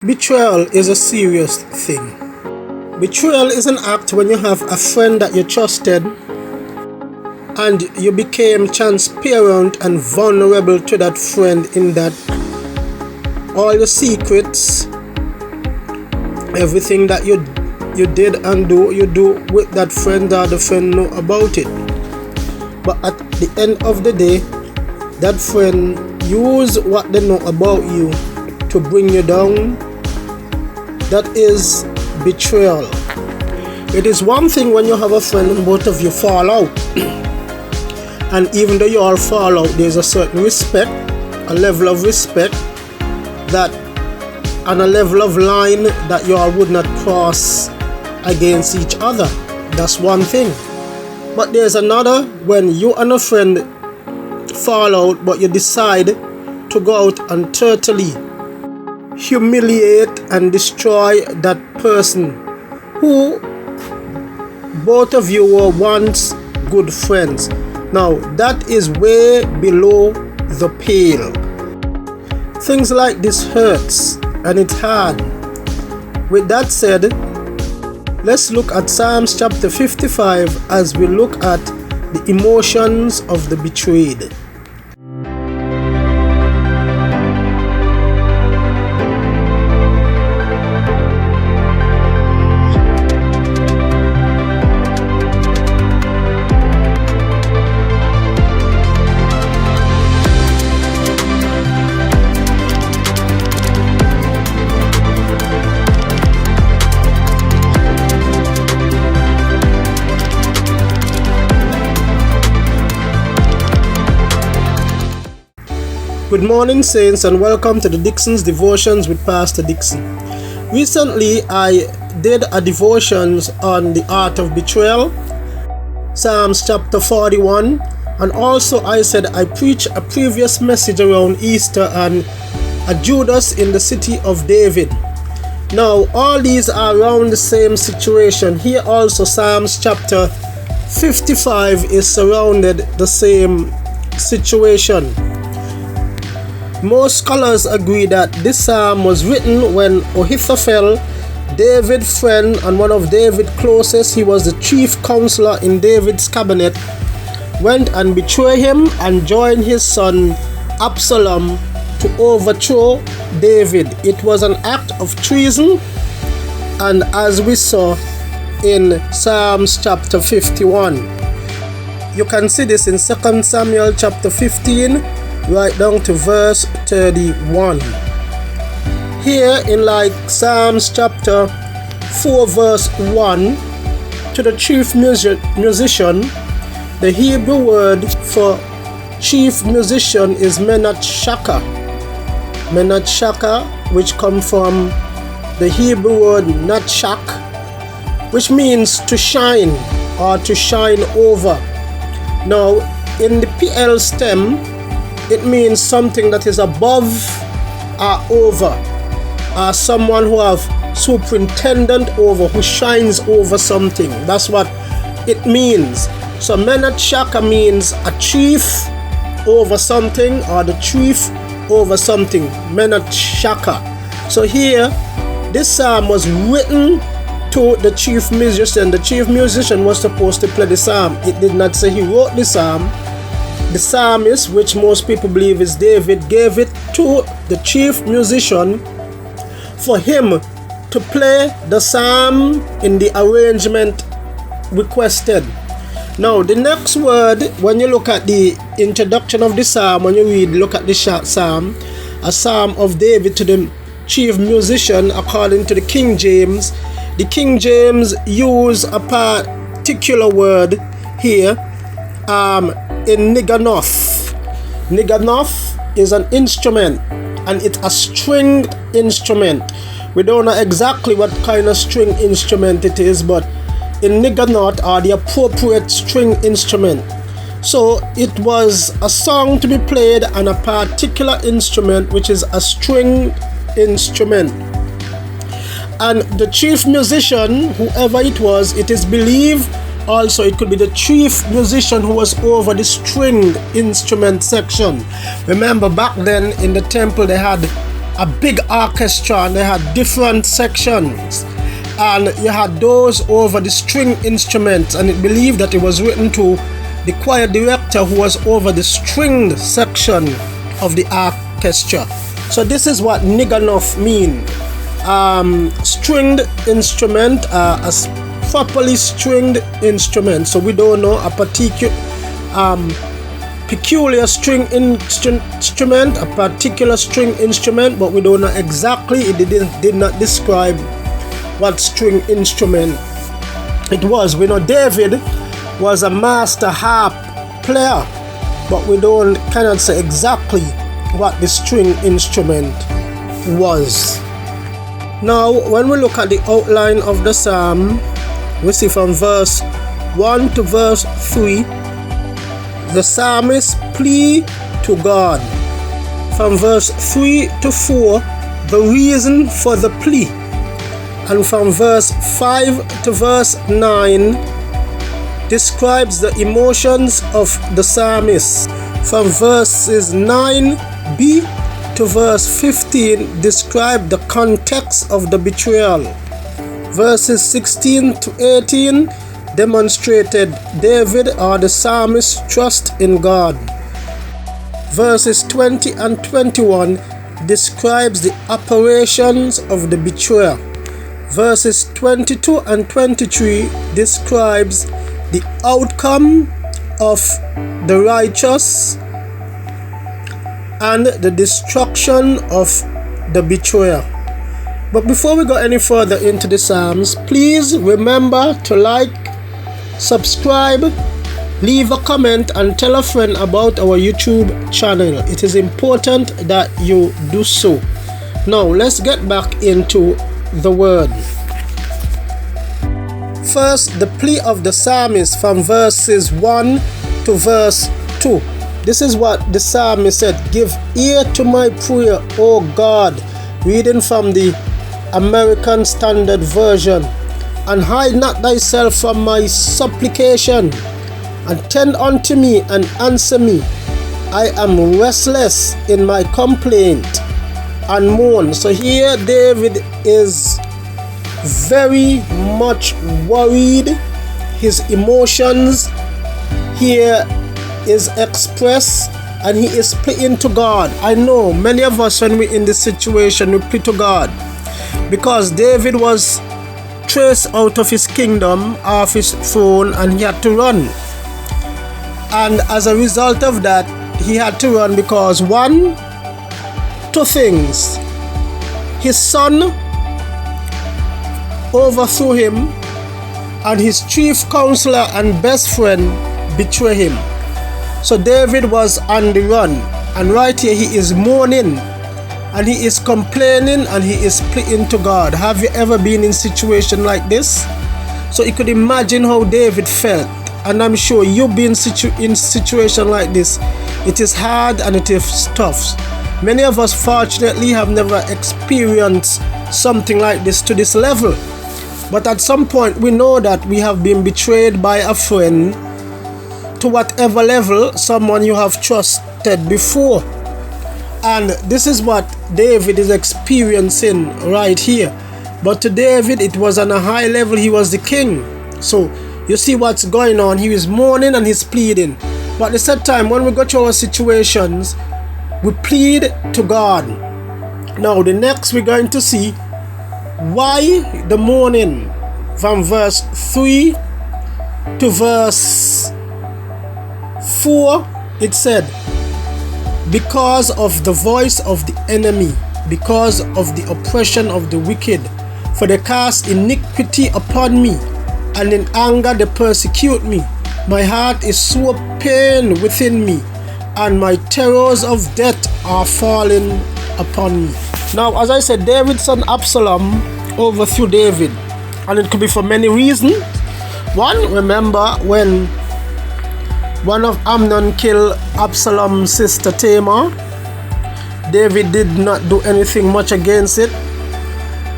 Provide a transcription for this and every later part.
Betrayal is a serious thing. Betrayal is an act when you have a friend that you trusted and you became transparent and vulnerable to that friend in that all your secrets, everything that you did and you do with that friend or the friend know about it. But at the end of the day, that friend use what they know about you to bring you down. That is betrayal. It is one thing when you have a friend and both of you fall out. And even though you all fall out, there's a certain respect, a level of respect that and a level of line that you all would not cross against each other. That's one thing. But there's another when you and a friend fall out, but you decide to go out and totally humiliate and destroy that person who both of you were once good friends. Now that is way below the pale. Things like this hurts and it's hard. With that said, let's look at Psalms chapter 55 as we look at the emotions of the betrayed. Good morning, saints, and welcome to the Dixon's Devotions with Pastor Dixon. Recently, I did a devotions on the art of betrayal, Psalms chapter 41, and also I said I preached a previous message around Easter and a Judas in the city of David. Now, all these are around the same situation. Here also, Psalms chapter 55 is surrounded the same situation. Most scholars agree that this psalm was written when Ahithophel, David's friend and one of David's closest, he was the chief counselor in David's cabinet, went and betrayed him and joined his son Absalom to overthrow David. It was an act of treason, and as we saw in Psalms chapter 51. You can see this in 2 Samuel chapter 15 right down to verse 31. Here in Psalms chapter 4 verse 1, to the chief musician, the Hebrew word for chief musician is menat shaka. Menat shaka, which come from the Hebrew word natshak, which means to shine or to shine over. Now in the PL stem, it means something that is above or over, or someone who have superintendent over, who shines over something. That's what it means. So menat shaka means a chief over something, or the chief over something. Menat shaka. So here, this psalm was written to the chief musician. The chief musician was supposed to play the psalm. It did not say he wrote the psalm. The psalmist, which most people believe is David, gave it to the chief musician for him to play the psalm in the arrangement requested. Now, the next word, when you look at the introduction of the psalm, when you look at the psalm, a psalm of David to the chief musician, according to the King James, use a particular word here, in Niganoth. Niganoth is an instrument, and it's a stringed instrument. We don't know exactly what kind of string instrument it is, but in Niganoth are the appropriate string instrument. So it was a song to be played on a particular instrument, which is a string instrument. And the chief musician, whoever it was, it is believed also it could be the chief musician who was over the stringed instrument section. Remember back then in the temple they had a big orchestra, and they had different sections, and you had those over the string instruments, and it believed that it was written to the choir director who was over the stringed section of the orchestra. So this is what Niganoff mean. Stringed instrument, a properly stringed instrument. So we don't know a peculiar string instrument, a particular string instrument, but we don't know exactly. It did not describe what string instrument it was. We know David was a master harp player, but we cannot say exactly what the string instrument was. Now, when we look at the outline of the psalm, we see from verse 1 to verse 3, the psalmist plea to God. From verse 3 to 4, the reason for the plea. And from verse 5 to verse 9, describes the emotions of the psalmist. From verses 9b to verse 15 describe the context of the betrayal. Verses 16 to 18 demonstrated David or the psalmist's trust in God. Verses 20 and 21 describes the operations of the betrayer. Verses 22 and 23 describes the outcome of the righteous and the destruction of the betrayer. But before we go any further into the Psalms, please remember to like, subscribe, leave a comment, and tell a friend about our YouTube channel. It is important that you do so. Now let's get back into the word. First, the plea of the psalmist from verses 1 to verse 2. This is what the psalmist said: "Give ear to my prayer, O God," reading from the American Standard Version, "and hide not thyself from my supplication. Attend unto me and answer me. I am restless in my complaint and mourn." So here David is very much worried. His emotions here is expressed, and he is pleading to God. I know many of us, when we're in this situation, we plead to God, because David was chased out of his kingdom, off his throne, and he had to run. And as a result of that, he had to run because two things: his son overthrew him, and his chief counselor and best friend betrayed him. So David was on the run, and right here he is mourning, and he is complaining, and he is pleading to God. Have you ever been in a situation like this? So you could imagine how David felt, and I'm sure you've been in a situation like this. It is hard and it is tough. Many of us, fortunately, have never experienced something like this to this level. But at some point, we know that we have been betrayed by a friend, to whatever level, someone you have trusted before. And this is what David is experiencing right here. But to David, it was on a high level. He was the king. So you see what's going on. He is mourning and he's pleading. But at the same time, when we go through our situations, we plead to God. Now, the next we're going to see why the mourning. From verse 3 to verse 4, it said, "Because of the voice of the enemy, because of the oppression of the wicked, for they cast iniquity upon me, and in anger they persecute me. My heart is sore pain within me, and my terrors of death are falling upon me." Now, as I said, David's son Absalom overthrew David, and it could be for many reasons. One, remember when one of Amnon killed Absalom's sister Tamar, David did not do anything much against it,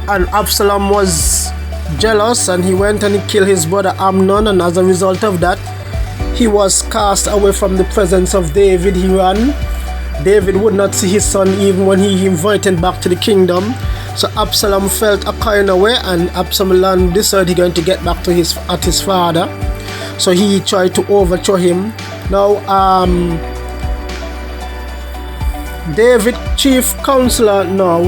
and Absalom was jealous, and he went and he killed his brother Amnon, and as a result of that, he was cast away from the presence of David. He ran, David would not see his son even when he invited back to the kingdom. So Absalom felt a kind of way, and Absalom decided he's going to get back to his father. So he tried to overthrow him. Now David chief counselor now,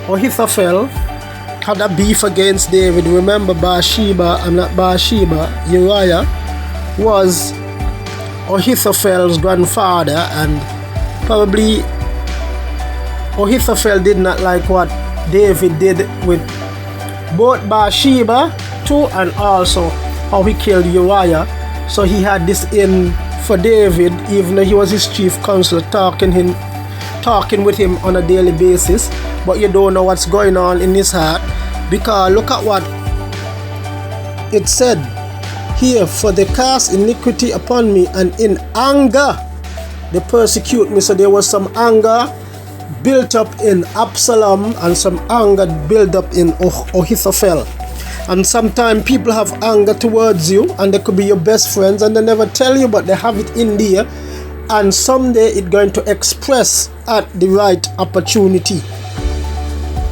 Ahithophel, had a beef against David. Remember Uriah was Ahithophel's grandfather, and probably Ahithophel did not like what David did with both Bathsheba too, and also how he killed Uriah. So he had this in for David, even though he was his chief counselor, talking with him on a daily basis. But you don't know what's going on in his heart, because look at what it said here: for they cast iniquity upon me, and in anger they persecute me. So there was some anger built up in Absalom and some anger built up in Ahithophel. And sometimes people have anger towards you, and they could be your best friends, and they never tell you, but they have it in there, and someday it's going to express at the right opportunity.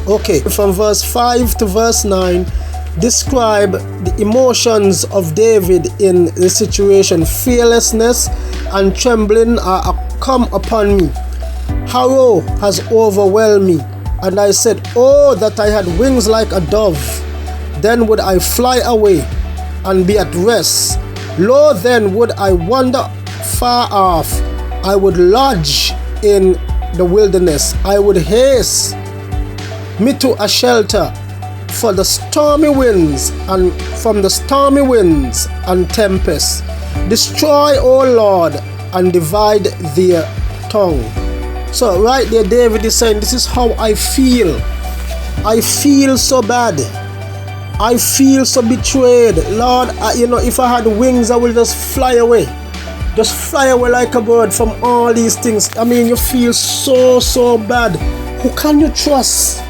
Okay, from verse 5 to verse 9 describe the emotions of David in the situation. Fearlessness and trembling are come upon me. Horror has overwhelmed me, and I said, oh, that I had wings like a dove. Then would I fly away and be at rest. Lo, then would I wander far off. I would lodge in the wilderness. I would haste me to a shelter for the stormy winds, and from the stormy winds and tempests. Destroy, O Lord, and divide their tongue. So right there, David is saying, this is how I feel. I feel so bad. I feel so betrayed. Lord, if I had wings, I will just fly away. Just fly away like a bird from all these things. I mean, you feel so bad. Who can you trust?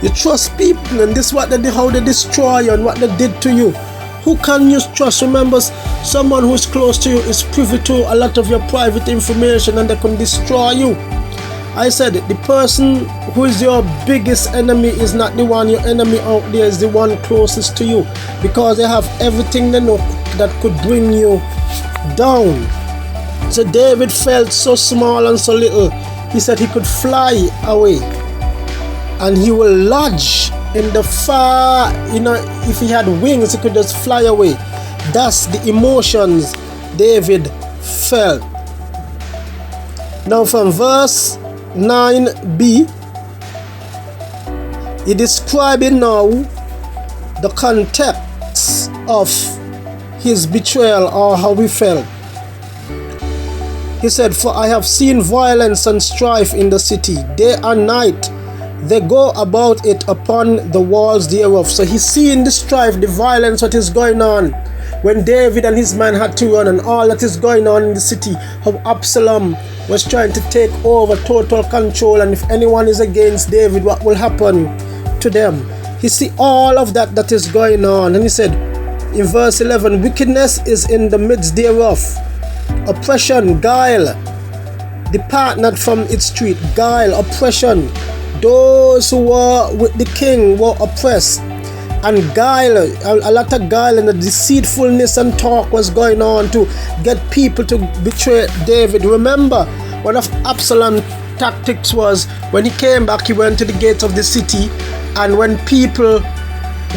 You trust people, and this is what how they destroy you and what they did to you. Who can you trust? Remember, someone who is close to you is privy to a lot of your private information, and they can destroy you. I said the person who is your biggest enemy is not the one. Your enemy out there is the one closest to you, because they have everything they know that could bring you down. So David felt so small and so little. He said he could fly away, and he will lodge in the far, if he had wings, he could just fly away. That's the emotions David felt. Now from verse 9b, he describing now the context of his betrayal, or how he felt. He said, for I have seen violence and strife in the city, day and night they go about it upon the walls thereof. So he's seeing the strife, the violence, what is going on when David and his man had to run, and all that is going on in the city, how Absalom was trying to take over total control, and if anyone is against David, what will happen to them? He see all of that is going on, and he said in verse 11, wickedness is in the midst thereof, oppression, guile, depart not from its street. Guile, oppression. Those who were with the king were oppressed, and guile, a lot of guile and the deceitfulness and talk was going on to get people to betray David. Remember, one of Absalom's tactics was, when he came back, he went to the gates of the city, and when people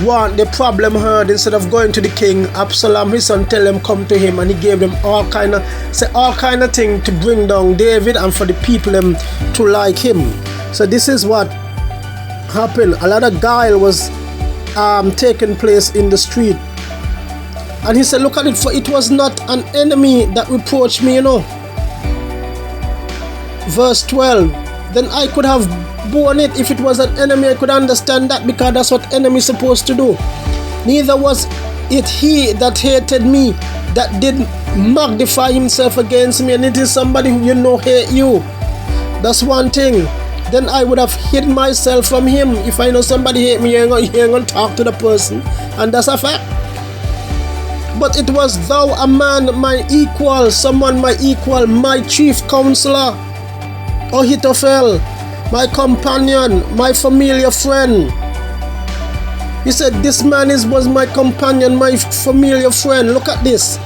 want the problem heard, instead of going to the king, Absalom, his son, tell them come to him, and he gave them all kind of thing to bring down David and for the people to like him. So this is what happened. A lot of guile was taking place in the street, and he said, look at it, for it was not an enemy that reproached me, Verse 12, then I could have borne it. If it was an enemy, I could understand that, because that's what enemy is supposed to do. Neither was it he that hated me that did magnify himself against me, and it is somebody who hate you. That's one thing. Then I would have hid myself from him. If I know somebody hate me, you ain't gonna talk to the person, and that's a fact. But it was thou, a man, my equal, someone my equal, my chief counselor. Ahithophel, my companion, my familiar friend. He said, this man was my companion, my familiar friend. Look at this.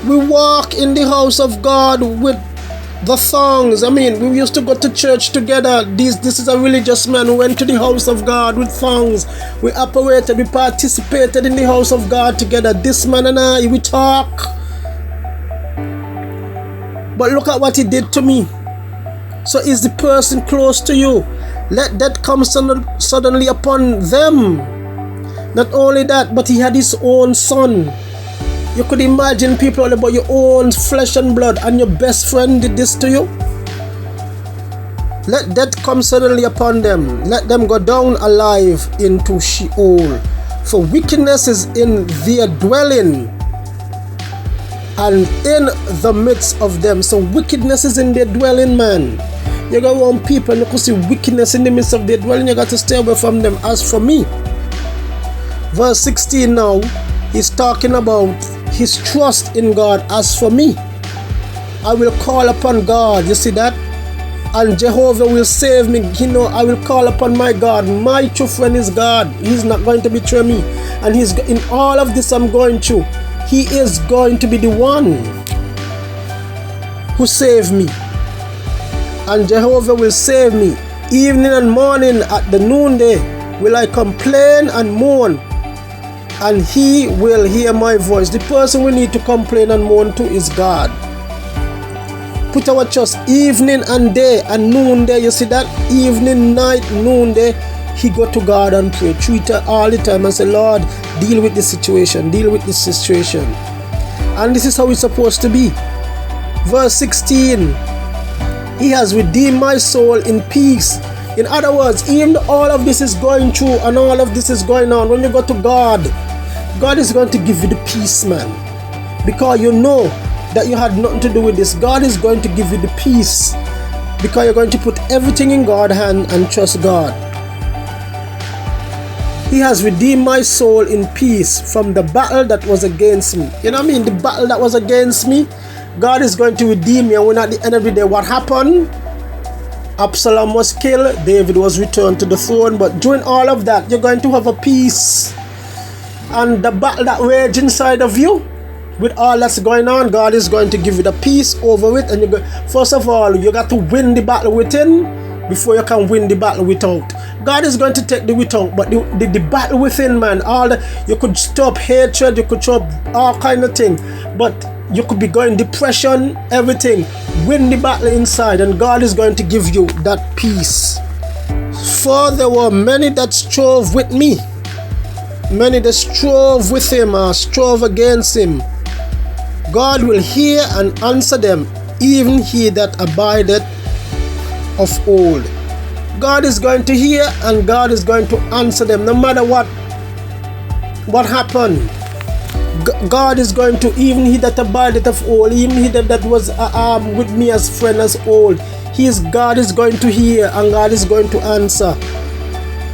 We walk in the house of God with the thongs. I mean, we used to go to church together. This is a religious man who went to the house of God with thongs. We operated, we participated in the house of God together. This man and I, we talk. But look at what he did to me. So is the person close to you? Let that come suddenly upon them. Not only that, but he had his own son. You could imagine people about your own flesh and blood, and your best friend did this to you. Let death come suddenly upon them. Let them go down alive into Sheol. For wickedness is in their dwelling and in the midst of them. So wickedness is in their dwelling, man. You go around people and you could see wickedness in the midst of their dwelling. You got to stay away from them. As for me, verse 16 now, he's talking about his trust in God. As for me, I will call upon God. You see that? And Jehovah will save me. You know, I will call upon my God. My true friend is God. He's not going to betray me. And he's in all of this I'm going through. He is going to be the one who saved me. And Jehovah will save me. Evening and morning at the noonday will I complain and mourn, and he will hear my voice. The person we need to complain and mourn to is God. Put our trust evening and day and noonday. You see that? Evening, night, noonday. He go to God and pray. Treat her all the time and say, Lord, deal with this situation. Deal with this situation. And this is how it's supposed to be. Verse 16. He has redeemed my soul in peace. In other words, even though all of this is going through and all of this is going on, when you go to God, God is going to give you the peace, man. Because you know that you had nothing to do with this. God is going to give you the peace. Because you're going to put everything in God's hand and trust God. He has redeemed my soul in peace from the battle that was against me. You know what I mean? The battle that was against me, God is going to redeem me. And when at the end of the day, what happened? Absalom was killed. David was returned to the throne. But during all of that, you're going to have a peace. And the battle that rages inside of you, with all that's going on, God is going to give you the peace over it. And first of all, you got to win the battle within before you can win the battle without. God is going to take the without, but the battle within, man, you could stop hatred, you could stop all kind of thing, but you could be going depression, everything. Win the battle inside, and God is going to give you that peace. For there were many that strove with me, many that strove with him or strove against him. God will hear and answer them, even he that abideth of old. God is going to hear and God is going to answer them, no matter what happened. God is going to, even he that abideth of old, even he that was with me as friend as old, God is going to hear and God is going to answer.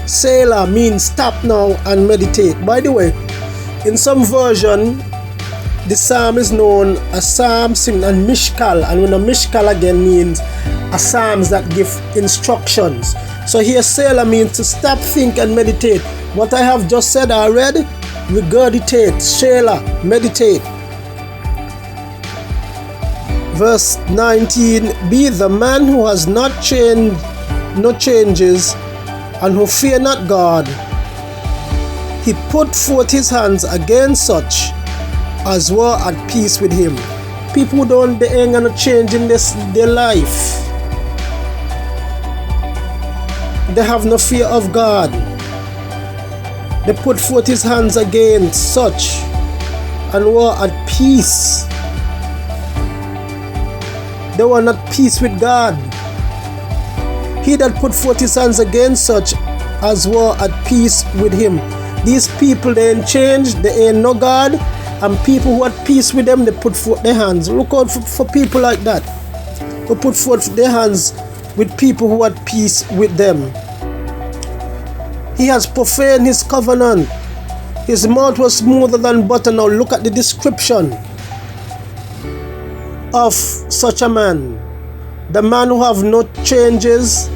Selah means stop now and meditate. By the way, in some version, the psalm is known as Psalm and Mishkal, and when a Mishkal again means a psalms that give instructions. So here Selah means to stop, think and meditate. What I have just said already, regurgitate, Selah, meditate. Verse 19, be the man who has no changes and who fear not God. He put forth his hands against such as were at peace with him. People they ain't gonna change in their life. They have no fear of God. They put forth his hands against such and were at peace. They were not at peace with God. He that put forth his hands against such as were at peace with him. These people, they ain't changed, they ain't no God, and people who at peace with them, they put forth their hands. Look out for people like that, who put forth their hands with people who are at peace with them. He has profaned his covenant. His mouth was smoother than butter. Now look at the description of such a man. The man who have no changes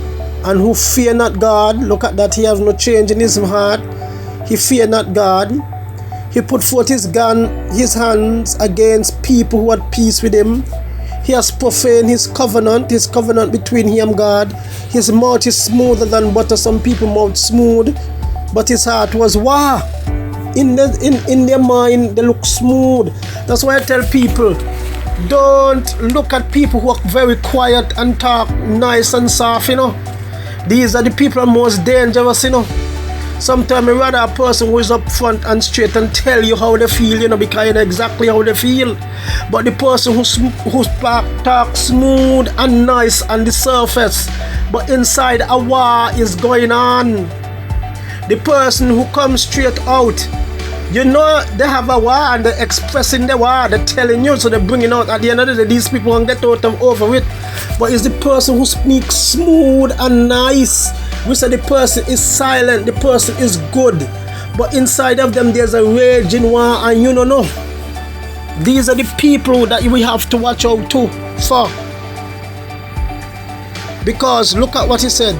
and who fear not God. Look at that, he have no change in his heart. He fear not God. He put forth his hands against people who had peace with him. He has profaned his covenant between him and God. His mouth is smoother than butter. Some people mouth smooth, but his heart was war. In their mind, they look smooth. That's why I tell people, don't look at people who are very quiet and talk nice and soft, These are the people who are most dangerous, Sometimes I rather a person who is up front and straight and tell you how they feel, because you know exactly how they feel. But the person who talks smooth and nice on the surface, but inside a war is going on. The person who comes straight out, they have a war and they're expressing the war, they're telling you, so they're bringing out. At the end of the day, these people won't get out of over it. But it's the person who speaks smooth and nice. We say the person is silent, the person is good, but inside of them there's a raging war, and you don't know. These are the people that we have to watch out for. Because look at what he said,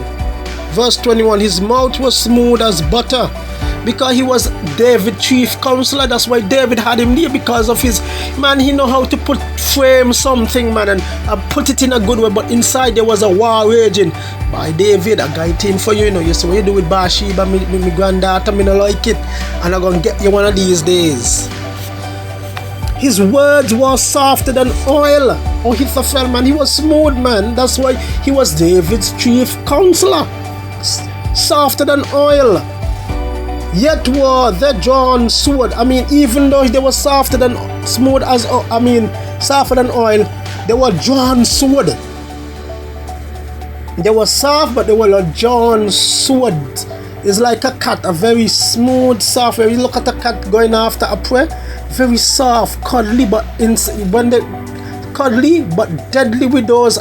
verse 21, his mouth was smooth as butter, because he was David's chief counselor. That's why David had him there, because of his man. He know how to frame something, man, and put it in a good way. But inside there was a war raging. By David, I got it for you, You see what you do with Bathsheba, my granddaughter, me don't like it, and I'm gonna get you one of these days. His words were softer than oil. Ahithophel, man, he was smooth, man. That's why he was David's chief counselor. Softer than oil. Yet were the drawn sword. Even though they were softer than softer than oil, they were drawn sword. They were soft, but they were a drawn sword. It's like a cat, a very smooth, soft. When you look at a cat going after a prey, very soft, cuddly, but cuddly but deadly with those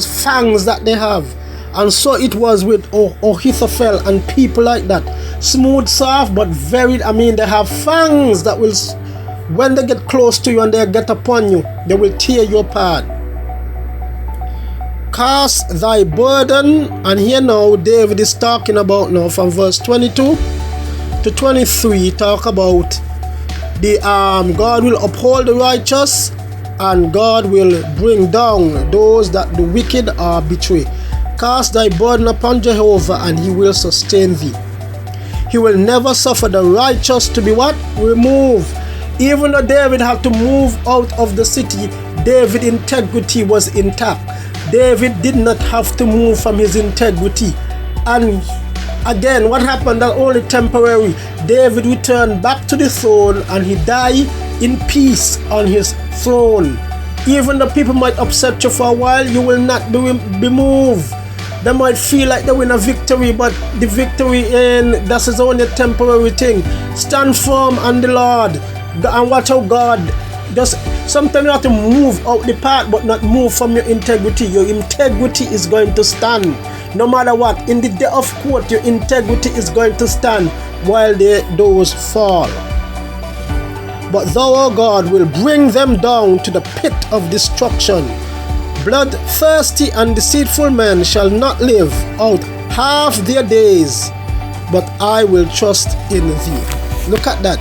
fangs that they have. And so it was with Ahithophel and people like that. Smooth, soft, but very, they have fangs that will, when they get close to you and they get upon you, they will tear you apart. Cast thy burden, and here now David is talking about now from verse 22 to 23, talk about the God will uphold the righteous, and God will bring down those that the wicked are betray. Cast thy burden upon Jehovah, and he will sustain thee. He will never suffer the righteous to be what? Removed. Even though David had to move out of the city, David's integrity was intact. David did not have to move from his integrity. And again, what happened? That only temporary. David returned back to the throne, and he died in peace on his throne. Even though people might upset you for a while, you will not be moved. They might feel like they win a victory, but the victory that is only a temporary thing. Stand firm on the Lord and watch how God just. Sometimes you have to move out the path, but not move from your integrity. Your integrity is going to stand no matter what. In the day of court, your integrity is going to stand while those fall. But thou, O God, will bring them down to the pit of destruction. Bloodthirsty and deceitful men shall not live out half their days, but I will trust in thee. Look at that.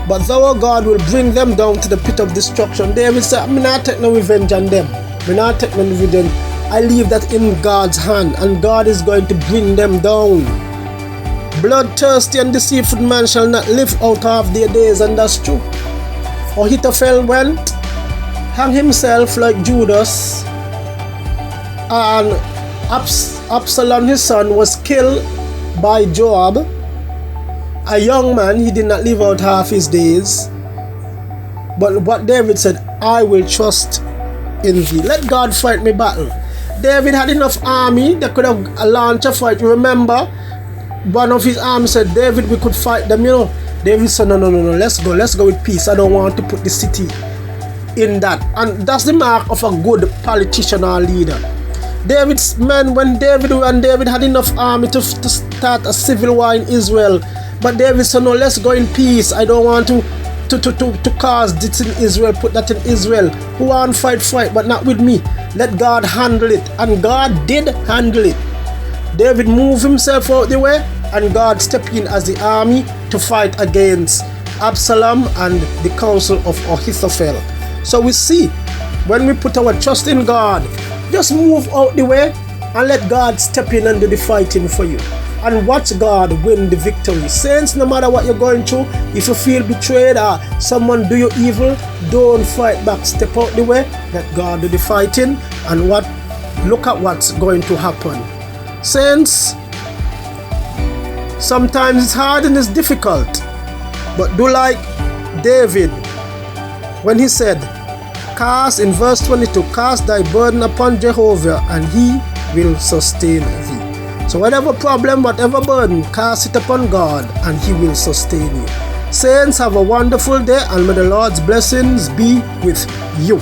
But thou, O God, will bring them down to the pit of destruction. David said, I'm not take no revenge on them. I'm not take no revenge. I leave that in God's hand, and God is going to bring them down. Bloodthirsty and deceitful man shall not live out half their days, and that's true. Ahithophel went, hung himself like Judas, and Absalom, his son, was killed by Joab. A young man, he did not live out half his days. But what David said, I will trust in thee. Let God fight my battle. David had enough army that could have launched a fight. Remember, one of his armies said, David, we could fight them, David said, no, let's go with peace. I don't want to put the city in that. And that's the mark of a good politician or leader. David's men, when David had enough army to start a civil war in Israel, but David said, no, let's go in peace. I don't want to to cause this in Israel, put that in Israel. Who want fight, but not with me. Let God handle it. And God did handle it. David moved himself out the way, and God stepped in as the army to fight against Absalom and the council of Ahithophel. So we see, when we put our trust in God, just move out the way and let God step in and do the fighting for you. And watch God win the victory. Saints, no matter what you're going through, if you feel betrayed or someone do you evil, don't fight back. Step out the way, let God do the fighting, and look at what's going to happen. Saints, sometimes it's hard and it's difficult, but do like David when he said, cast, in verse 22, cast thy burden upon Jehovah and he will sustain thee. So whatever problem, whatever burden, cast it upon God and he will sustain you. Saints, have a wonderful day, and may the Lord's blessings be with you.